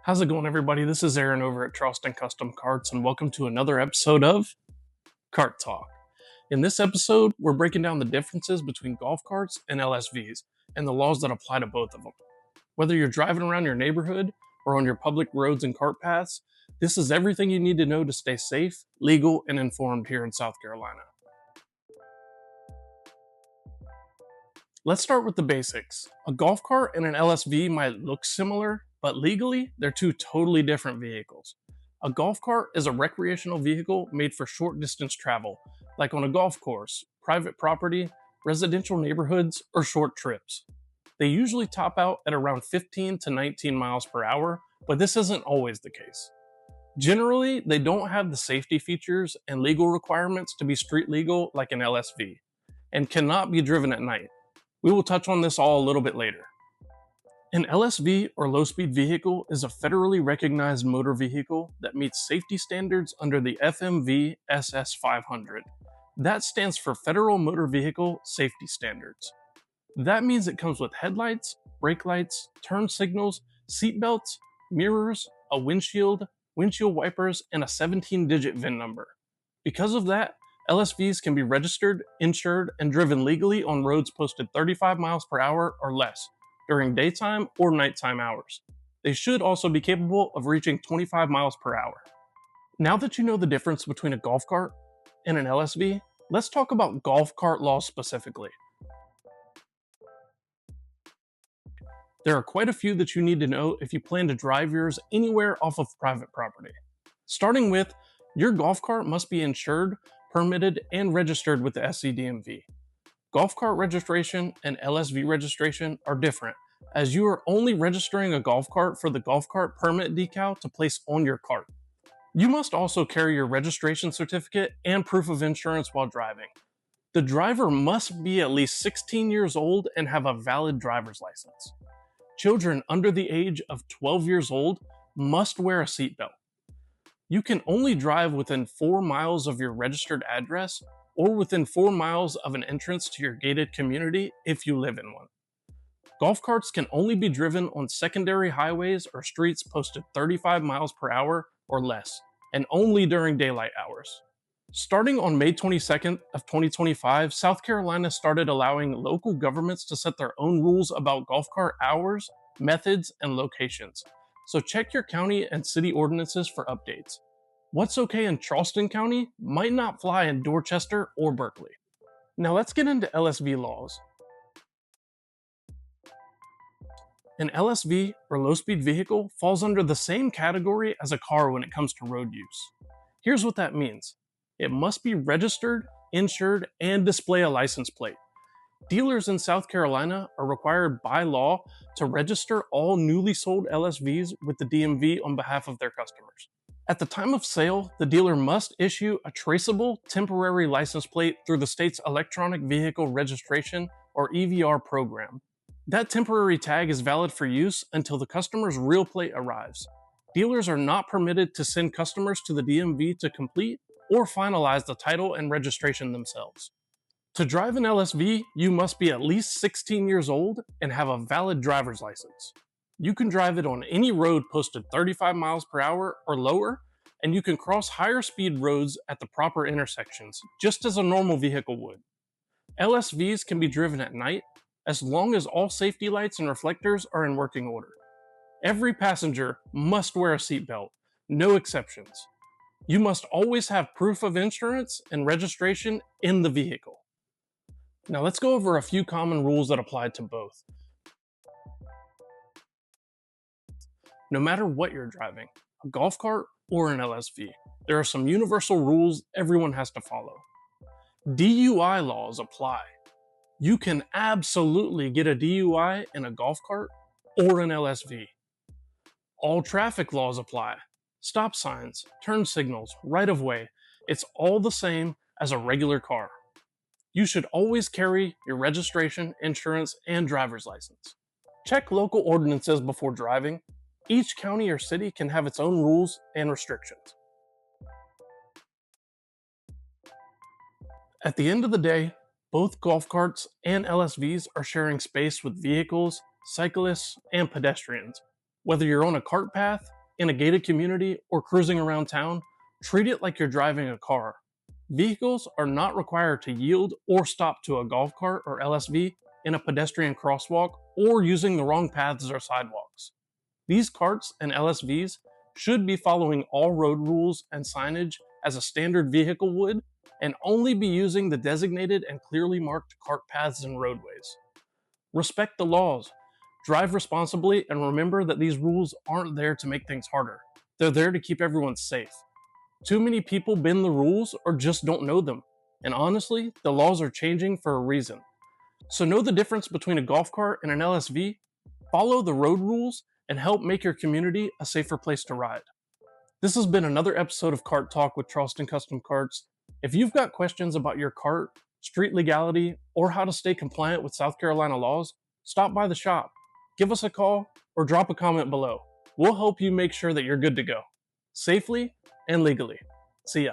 How's it going, everybody? This is Aaron over at Charleston Custom Carts, and welcome to another episode of Cart Talk. In this episode, we're breaking down the differences between golf carts and LSVs and the laws that apply to both of them. Whether you're driving around your neighborhood or on your public roads and cart paths, this is everything you need to know to stay safe, legal, and informed here in South Carolina. Let's start with the basics. A golf cart and an LSV might look similar, but legally, they're two totally different vehicles. A golf cart is a recreational vehicle made for short distance travel, like on a golf course, private property, residential neighborhoods, or short trips. They usually top out at around 15 to 19 miles per hour, but this isn't always the case. Generally, they don't have the safety features and legal requirements to be street legal like an LSV, and cannot be driven at night. We will touch on this all a little bit later. An LSV or low-speed vehicle is a federally recognized motor vehicle that meets safety standards under the FMV SS 500. That stands for Federal Motor Vehicle Safety Standards. That means it comes with headlights, brake lights, turn signals, seat belts, mirrors, a windshield wipers, and a 17-digit VIN number. Because of that, LSVs can be registered, insured, and driven legally on roads posted 35 miles per hour or less during daytime or nighttime hours. They should also be capable of reaching 25 miles per hour. Now that you know the difference between a golf cart and an LSV, let's talk about golf cart laws specifically. There are quite a few that you need to know if you plan to drive yours anywhere off of private property. Starting with, your golf cart must be insured, permitted, and registered with the SCDMV. Golf cart registration and LSV registration are different, as you are only registering a golf cart for the golf cart permit decal to place on your cart. You must also carry your registration certificate and proof of insurance while driving. The driver must be at least 16 years old and have a valid driver's license. Children under the age of 12 years old must wear a seatbelt. You can only drive within 4 miles of your registered address or within 4 miles of an entrance to your gated community if you live in one. Golf carts can only be driven on secondary highways or streets posted 35 miles per hour or less, and only during daylight hours. Starting on May 22nd of 2025, South Carolina started allowing local governments to set their own rules about golf cart hours, methods, and locations. So check your county and city ordinances for updates. What's okay in Charleston County might not fly in Dorchester or Berkeley. Now let's get into LSV laws. An LSV, or low-speed vehicle, falls under the same category as a car when it comes to road use. Here's what that means. It must be registered, insured, and display a license plate. Dealers in South Carolina are required by law to register all newly sold LSVs with the DMV on behalf of their customers. At the time of sale, the dealer must issue a traceable temporary license plate through the state's Electronic Vehicle Registration or EVR program. That temporary tag is valid for use until the customer's real plate arrives. Dealers are not permitted to send customers to the DMV to complete or finalize the title and registration themselves. To drive an LSV, you must be at least 16 years old and have a valid driver's license. You can drive it on any road posted 35 miles per hour or lower, and you can cross higher speed roads at the proper intersections, just as a normal vehicle would. LSVs can be driven at night, as long as all safety lights and reflectors are in working order. Every passenger must wear a seatbelt, no exceptions. You must always have proof of insurance and registration in the vehicle. Now let's go over a few common rules that apply to both. No matter what you're driving, a golf cart or an LSV, there are some universal rules everyone has to follow. DUI laws apply. You can absolutely get a DUI in a golf cart or an LSV. All traffic laws apply. Stop signs, turn signals, right-of-way, it's all the same as a regular car. You should always carry your registration, insurance, and driver's license. Check local ordinances before driving. Each county or city can have its own rules and restrictions. At the end of the day, both golf carts and LSVs are sharing space with vehicles, cyclists, and pedestrians. Whether you're on a cart path, in a gated community, or cruising around town, treat it like you're driving a car. Vehicles are not required to yield or stop to a golf cart or LSV in a pedestrian crosswalk or using the wrong paths or sidewalks. These carts and LSVs should be following all road rules and signage as a standard vehicle would, and only be using the designated and clearly marked cart paths and roadways. Respect the laws, drive responsibly, and remember that these rules aren't there to make things harder. They're there to keep everyone safe. Too many people bend the rules or just don't know them. And honestly, the laws are changing for a reason. So know the difference between a golf cart and an LSV, follow the road rules, and help make your community a safer place to ride. This has been another episode of Cart Talk with Charleston Custom Carts. If you've got questions about your cart, street legality, or how to stay compliant with South Carolina laws, stop by the shop, give us a call, or drop a comment below. We'll help you make sure that you're good to go, safely and legally. See ya.